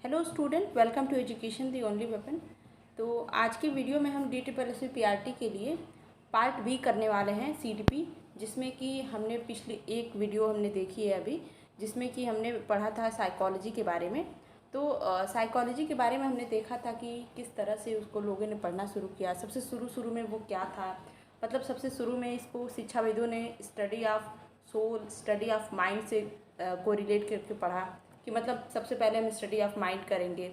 Hello student, welcome to education the only weapon. तो आज की वीडियो में हम DTPSSB PRT के लिए पार्ट बी करने वाले हैं CDP, जिसमें कि हमने पिछली एक वीडियो हमने देखी है अभी, जिसमें कि हमने पढ़ा था साइकोलॉजी के बारे में। तो साइकोलॉजी के बारे में हमने देखा था कि किस तरह से उसको लोगों ने पढ़ना शुरू किया। सबसे शुरू में वो क्या था, मतलब सबसे शुरू में इसको शिक्षाविदों ने study of soul, study of mind से को रिलेट करके पढ़ा कि मतलब सबसे पहले हम स्टडी ऑफ माइंड करेंगे,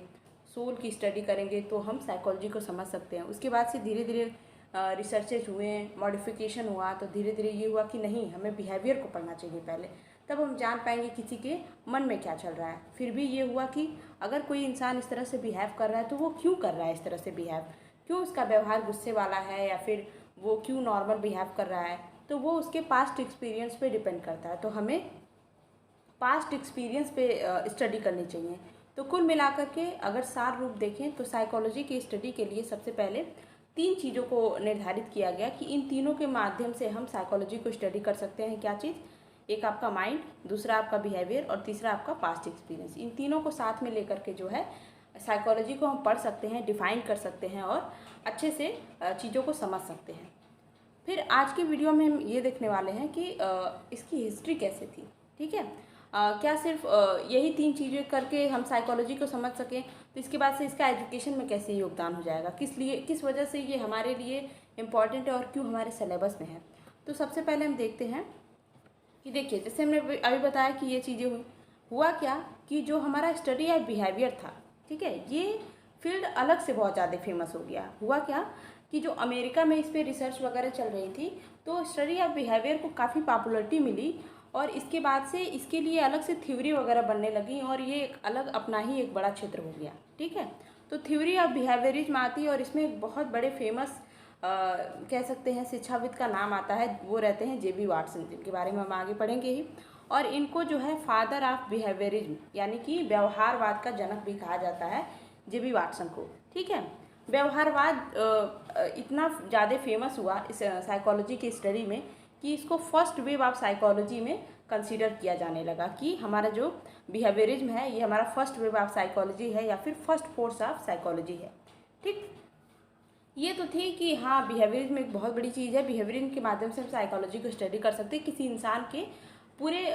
सोल की स्टडी करेंगे तो हम साइकोलॉजी को समझ सकते हैं। उसके बाद से धीरे धीरे रिसर्चेज हुए, मॉडिफिकेशन हुआ, तो धीरे धीरे ये हुआ कि नहीं, हमें बिहेवियर को पढ़ना चाहिए पहले, तब हम जान पाएंगे किसी के मन में क्या चल रहा है। फिर भी ये हुआ कि अगर कोई इंसान इस तरह से बिहेव कर रहा है तो वो क्यों कर रहा है इस तरह से बिहेव, क्यों उसका व्यवहार गुस्से वाला है या फिर वो क्यों नॉर्मल बिहेव कर रहा है, तो वो उसके पास्ट एक्सपीरियंस पे डिपेंड करता है। तो हमें पास्ट एक्सपीरियंस पे स्टडी करनी चाहिए। तो कुल मिलाकर के अगर सार रूप देखें तो साइकोलॉजी की स्टडी के लिए सबसे पहले 3 चीज़ों को निर्धारित किया गया कि इन तीनों के माध्यम से हम साइकोलॉजी को स्टडी कर सकते हैं। क्या चीज़? एक आपका माइंड, दूसरा आपका बिहेवियर और तीसरा आपका पास्ट एक्सपीरियंस। इन तीनों को साथ में लेकर के जो है साइकोलॉजी को हम पढ़ सकते हैं, डिफाइन कर सकते हैं और अच्छे से चीज़ों को समझ सकते हैं। फिर आज की वीडियो में हम ये देखने वाले हैं कि इसकी हिस्ट्री कैसे थी। ठीक है, क्या सिर्फ यही 3 चीज़ें करके हम साइकोलॉजी को समझ सकें, तो इसके बाद से इसका एजुकेशन में कैसे योगदान हो जाएगा, किस वजह से ये हमारे लिए इम्पॉर्टेंट है और क्यों हमारे सिलेबस में है। तो सबसे पहले हम देखते हैं कि देखिए, जैसे हमने अभी बताया कि ये चीज़ें हुआ क्या कि जो हमारा स्टडी या बिहेवियर था, ठीक है, ये फील्ड अलग से बहुत ज़्यादा फेमस हो गया। हुआ क्या कि जो अमेरिका में इस पर रिसर्च वगैरह चल रही थी, तो स्टडी ऑफ बिहेवियर को काफ़ी पॉपुलरिटी मिली और इसके बाद से इसके लिए अलग से थ्योरी वगैरह बनने लगी और ये एक अलग अपना ही एक बड़ा क्षेत्र हो गया। ठीक है, तो थ्योरी ऑफ बिहेवियरिज्म आती है और इसमें एक बहुत बड़े फेमस कह सकते हैं शिक्षाविद का नाम आता है, वो रहते हैं JB वाटसन, जिनके बारे में हम आगे पढ़ेंगे ही। और इनको जो है फादर ऑफ बिहेवियरिज्म यानी कि व्यवहारवाद का जनक भी कहा जाता है JB वाटसन को। ठीक है, व्यवहारवाद इतना ज़्यादा फेमस हुआ इस साइकोलॉजी की स्टडी में कि इसको फर्स्ट वेव ऑफ साइकोलॉजी में कंसीडर किया जाने लगा कि हमारा जो बिहेवियरिज्म है ये हमारा फर्स्ट वेव ऑफ साइकोलॉजी है या फिर फर्स्ट फोर्स ऑफ साइकोलॉजी है। ठीक, ये तो थी कि हाँ, बिहेवियरिज्म एक बहुत बड़ी चीज़ है, बिहेवियरिज्म के माध्यम से हम साइकोलॉजी को स्टडी कर सकते हैं, किसी इंसान के पूरे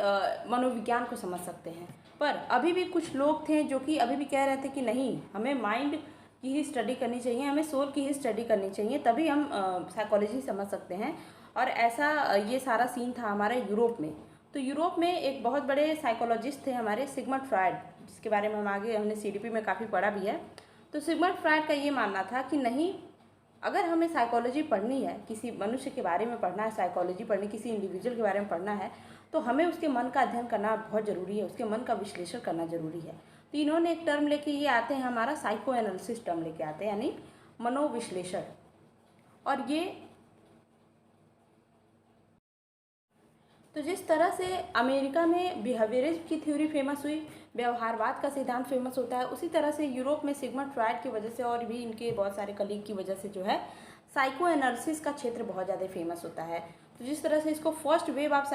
मनोविज्ञान को समझ सकते हैं। पर अभी भी कुछ लोग थे जो कि अभी भी कह रहे थे कि नहीं, हमें माइंड की ही स्टडी करनी चाहिए, हमें सोल की ही स्टडी करनी चाहिए, तभी हम साइकोलॉजी समझ सकते हैं। और ऐसा ये सारा सीन था हमारे यूरोप में। तो यूरोप में एक बहुत बड़े साइकोलॉजिस्ट थे हमारे सिगमंड फ्रॉयड, जिसके बारे में हम आगे हमने CDP में काफ़ी पढ़ा भी है। तो सिगमंड फ्रॉयड का ये मानना था कि नहीं, अगर हमें साइकोलॉजी पढ़नी है, किसी मनुष्य के बारे में पढ़ना है, साइकोलॉजी पढ़नी, किसी इंडिविजुअल के बारे में पढ़ना है, तो हमें उसके मन का अध्ययन करना बहुत ज़रूरी है, उसके मन का विश्लेषण करना ज़रूरी है। तो इन्होंने एक टर्म लेके ये आते हैं, हमारा साइको एनालिसिस टर्म लेके आते हैं, यानी मनोविश्लेषण। और ये तो जिस तरह से अमेरिका में बिहेवियरिज्म की थ्योरी फेमस हुई, व्यवहारवाद का सिद्धांत फेमस होता है, उसी तरह से यूरोप में सिगमंड फ्रॉयड की वजह से और भी इनके बहुत सारे कलीग की वजह से जो है साइको एनालिसिस का क्षेत्र बहुत ज़्यादा फेमस होता है। तो जिस तरह से इसको फर्स्ट वेव ऑफ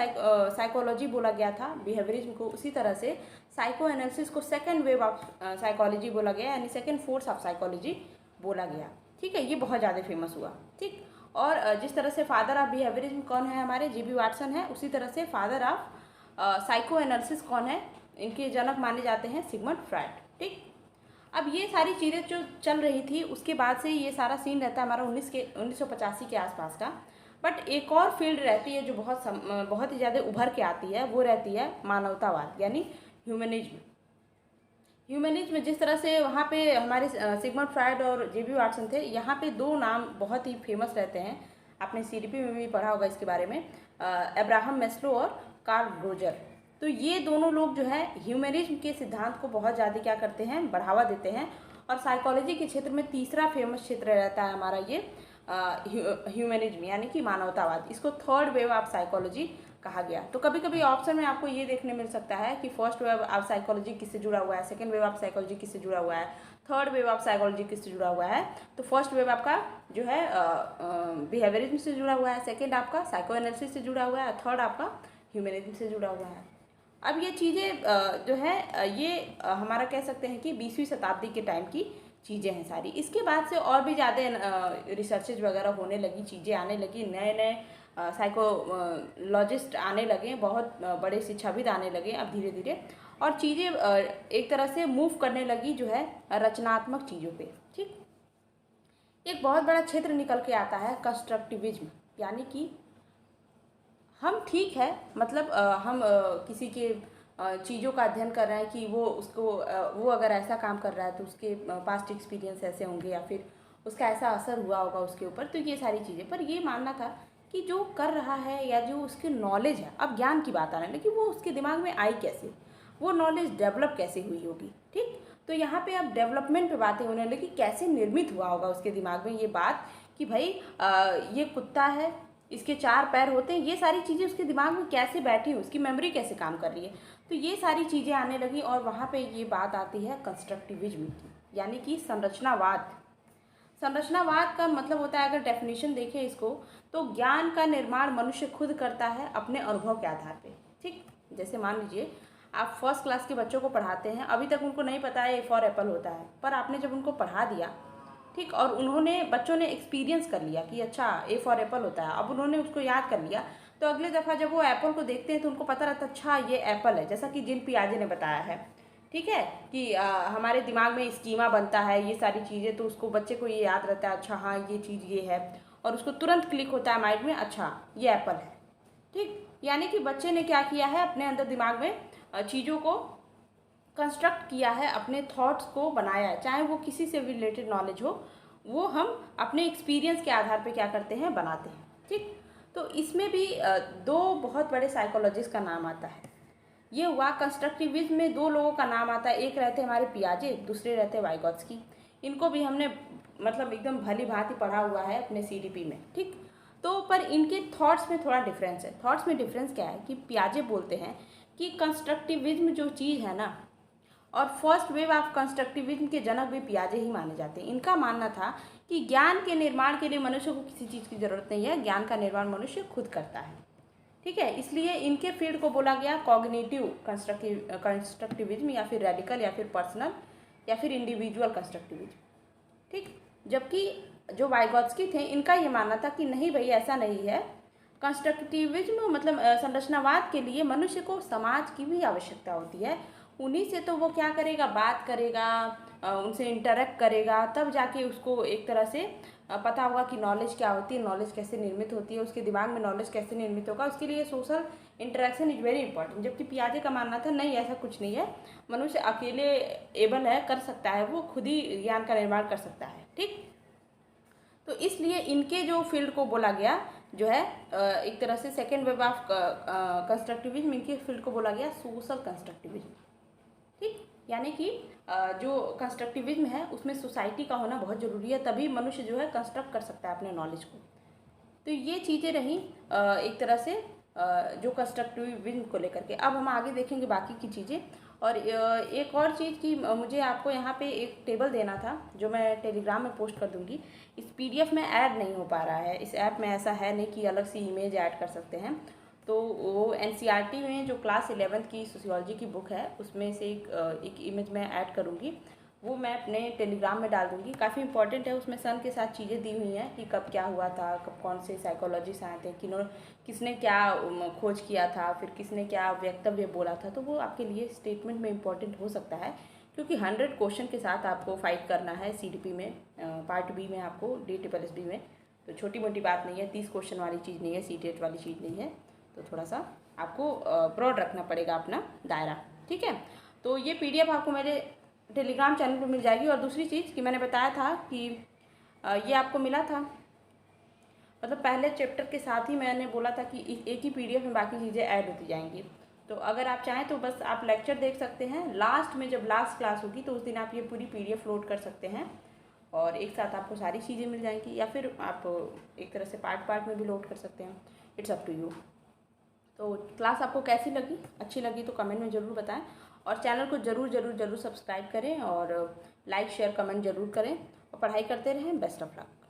साइकोलॉजी बोला गया था बिहेवियरिज्म को, उसी तरह से साइको एनालिसिस को सेकेंड वेव ऑफ साइकोलॉजी बोला गया, यानी सेकेंड फोर्स ऑफ साइकोलॉजी बोला गया। ठीक है, ये बहुत ज़्यादा फेमस हुआ। ठीक, और जिस तरह से फादर ऑफ बिहेवियरिज्म कौन है, हमारे JB वाटसन है, उसी तरह से फादर ऑफ साइको एनालिसिस कौन है, इनके जनक माने जाते हैं सिगमंड फ्रॉयड। ठीक, अब ये सारी चीज़ें जो चल रही थी, उसके बाद से ये सारा सीन रहता है हमारा 1985 के आसपास का। बट एक और फील्ड रहती है जो बहुत ही ज़्यादा उभर के आती है, वो रहती है मानवतावाद यानी ह्यूमनिज्म। ह्यूमनिज्म जिस तरह से वहाँ पे हमारे सिगमंड फ्रॉयड और JB वाटसन थे, यहाँ पे 2 नाम बहुत ही फेमस रहते हैं, आपने CDP में भी पढ़ा होगा इसके बारे में, अब्राहम मैस्लो और कार्ल रोजर। तो ये दोनों लोग जो है ह्यूमनिज्म के सिद्धांत को बहुत ज़्यादा क्या करते हैं, बढ़ावा देते हैं। और साइकोलॉजी के क्षेत्र में तीसरा फेमस क्षेत्र रहता है हमारा ये ह्यूमनिज्म यानी कि मानवतावाद। इसको थर्ड वेव ऑफ साइकोलॉजी कहा गया। तो कभी कभी ऑप्शन में आपको ये देखने मिल सकता है कि फर्स्ट वेव ऑफ साइकोलॉजी किससे जुड़ा हुआ है, सेकंड वेव ऑफ साइकोलॉजी किससे जुड़ा हुआ है, थर्ड वेव ऑफ साइकोलॉजी किससे जुड़ा हुआ है। तो फर्स्ट वेव आपका जो है बिहेवियरिज्म से जुड़ा हुआ है, सेकंड आपका साइको एनालिसिस से जुड़ा हुआ है, थर्ड आपका ह्यूमनिज्म से जुड़ा हुआ है। अब ये चीज़ें जो है ये हमारा कह सकते हैं कि 20वीं शताब्दी के टाइम की चीज़ें हैं सारी। इसके बाद से और भी ज़्यादा रिसर्चेज वगैरह होने लगी, चीज़ें आने लगी, नए नए साइकोलॉजिस्ट आने लगे, बहुत बड़े शिक्षाविद आने लगे अब धीरे धीरे, और चीज़ें एक तरह से मूव करने लगी जो है रचनात्मक चीज़ों पे। ठीक, एक बहुत बड़ा क्षेत्र निकल के आता है कंस्ट्रक्टिविज्म, यानी कि हम ठीक है मतलब हम किसी के चीज़ों का अध्ययन कर रहे हैं कि वो उसको वो अगर ऐसा काम कर रहा है तो उसके पास्ट एक्सपीरियंस ऐसे होंगे या फिर उसका ऐसा असर हुआ होगा उसके ऊपर, तो ये सारी चीज़ें। पर ये मानना था कि जो कर रहा है या जो उसकी नॉलेज है, अब ज्ञान की बात आ रही है, लेकिन वो उसके दिमाग में आई कैसे, वो नॉलेज डेवलप कैसे हुई होगी। ठीक, तो यहाँ पे अब डेवलपमेंट पे बातें होने लगी, कैसे निर्मित हुआ होगा उसके दिमाग में ये बात कि भाई ये कुत्ता है, इसके 4 पैर होते हैं, ये सारी चीज़ें उसके दिमाग में कैसे बैठी, उसकी मेमोरी कैसे काम कर रही है। तो ये सारी चीज़ें आने लगी और वहाँ पे ये बात आती है कंस्ट्रक्टिविज्म की, यानी कि संरचनावाद। संरचनावाद का मतलब होता है, अगर डेफिनेशन देखें इसको, तो ज्ञान का निर्माण मनुष्य खुद करता है अपने अनुभव के आधार पे। ठीक, जैसे मान लीजिए आप फर्स्ट क्लास के बच्चों को पढ़ाते हैं, अभी तक उनको नहीं पता है ए फॉर एप्पल होता है, पर आपने जब उनको पढ़ा दिया, ठीक, और उन्होंने बच्चों ने एक्सपीरियंस कर लिया कि अच्छा ए फॉर एप्पल होता है, अब उन्होंने उसको याद कर लिया, तो अगले दफ़ा जब वो एप्पल को देखते हैं तो उनको पता रहता अच्छा ये एप्पल है। जैसा कि जिन पियाजे ने बताया है, ठीक है, कि हमारे दिमाग में स्कीमा बनता है, ये सारी चीज़ें, तो उसको बच्चे को ये याद रहता है अच्छा हाँ ये चीज़ ये है, और उसको तुरंत क्लिक होता है माइंड में अच्छा ये एप्पल है। ठीक, यानी कि बच्चे ने क्या किया है, अपने अंदर दिमाग में चीज़ों को कंस्ट्रक्ट किया है, अपने थॉट्स को बनाया है, चाहे वो किसी से भी रिलेटेड नॉलेज हो, वो हम अपने एक्सपीरियंस के आधार पे क्या करते हैं, बनाते हैं। ठीक, तो इसमें भी दो बहुत बड़े साइकोलॉजिस्ट का नाम आता है। ये हुआ कंस्ट्रक्टिविज्म में 2 लोगों का नाम आता है, एक रहते हमारे पियाजे, दूसरे रहते वाइगॉत्स्की। इनको भी हमने मतलब एकदम भली भांति पढ़ा हुआ है अपने CDP में। ठीक, तो पर इनके थॉट्स में थोड़ा डिफरेंस है। थॉट्स में डिफरेंस क्या है कि पियाजे बोलते हैं कि कंस्ट्रक्टिविज्म जो चीज़ है ना, और फर्स्ट वेव ऑफ कंस्ट्रक्टिविज्म के जनक भी पियाजे ही माने जाते हैं। इनका मानना था कि ज्ञान के निर्माण के लिए मनुष्य को किसी चीज़ की ज़रूरत नहीं है, ज्ञान का निर्माण मनुष्य खुद करता है। ठीक है, इसलिए इनके फील्ड को बोला गया कॉग्निटिव कंस्ट्रक्टिविज्म, या फिर रेडिकल, या फिर पर्सनल, या फिर इंडिविजुअल कंस्ट्रक्टिविज्म। ठीक, जबकि जो वाइगॉत्स्की थे, इनका ये मानना था कि नहीं भाई ऐसा नहीं है, कंस्ट्रक्टिविज्म मतलब संरचनावाद के लिए मनुष्य को समाज की भी आवश्यकता होती है, उन्हीं से तो वो क्या करेगा, बात करेगा, उनसे इंटरेक्ट करेगा, तब जाके उसको एक तरह से पता होगा कि नॉलेज क्या होती है, नॉलेज कैसे निर्मित होती है, उसके दिमाग में नॉलेज कैसे निर्मित होगा, उसके लिए social interaction is very important. जबकि पियाजे का मानना था नहीं ऐसा कुछ नहीं है, मनुष्य अकेले एबल है, कर सकता है, वो खुद ही ज्ञान का निर्माण कर सकता है। ठीक, तो इसलिए इनके जो फील्ड को बोला गया जो है एक तरह से सेकेंड वेव ऑफ कंस्ट्रक्टिविज्म, इनके फील्ड को बोला गया सोशल कंस्ट्रक्टिविज्म। ठीक, यानी कि जो कंस्ट्रक्टिविज्म है उसमें सोसाइटी का होना बहुत ज़रूरी है, तभी मनुष्य जो है कंस्ट्रक्ट कर सकता है अपने नॉलेज को। तो ये चीज़ें रहीं एक तरह से जो कंस्ट्रक्टिविज्म को लेकर के। अब हम आगे देखेंगे बाकी की चीज़ें। और एक और चीज़ की मुझे आपको यहाँ पे एक टेबल देना था जो मैं टेलीग्राम में पोस्ट कर दूँगी। इस PDF में ऐड नहीं हो पा रहा है, इस ऐप में ऐसा है नहीं कि अलग सी इमेज ऐड कर सकते हैं। तो वो NCERT में जो क्लास 11th की सोशियोलॉजी की बुक है उसमें से एक इमेज मैं ऐड करूँगी, वो मैं अपने टेलीग्राम में डाल दूँगी। काफ़ी इंपॉर्टेंट है, उसमें सन के साथ चीज़ें दी हुई हैं कि कब क्या हुआ था, कब कौन से साइकोलॉजिस्ट आए थे, किसने क्या खोज किया था, फिर किसने क्या वक्तव्य बोला था। तो वो आपके लिए स्टेटमेंट में इम्पॉर्टेंट हो सकता है, क्योंकि 100 क्वेश्चन के साथ आपको फाइट करना है CDP में, पार्ट B में आपको DSSB में। तो छोटी मोटी बात नहीं है, 30 क्वेश्चन वाली चीज़ नहीं है, CTET वाली चीज़ नहीं है। तो थोड़ा सा आपको ब्रॉड रखना पड़ेगा अपना दायरा। ठीक है, तो ये PDF आपको मेरे टेलीग्राम चैनल पर मिल जाएगी। और दूसरी चीज़ कि मैंने बताया था कि ये आपको मिला था, मतलब पहले चैप्टर के साथ ही मैंने बोला था कि एक ही PDF में बाकी चीज़ें ऐड होती जाएंगी। तो अगर आप चाहें तो बस आप लेक्चर देख सकते हैं, लास्ट में जब लास्ट क्लास होगी तो उस दिन आप ये पूरी PDF लोड कर सकते हैं और एक साथ आपको सारी चीज़ें मिल जाएंगी, या फिर आप एक तरह से पार्ट में भी लोड कर सकते हैं, इट्स अप टू यू। तो क्लास आपको कैसी लगी, अच्छी लगी तो कमेंट में ज़रूर बताएं, और चैनल को ज़रूर सब्सक्राइब करें, और लाइक शेयर कमेंट ज़रूर करें, और पढ़ाई करते रहें। Best of luck.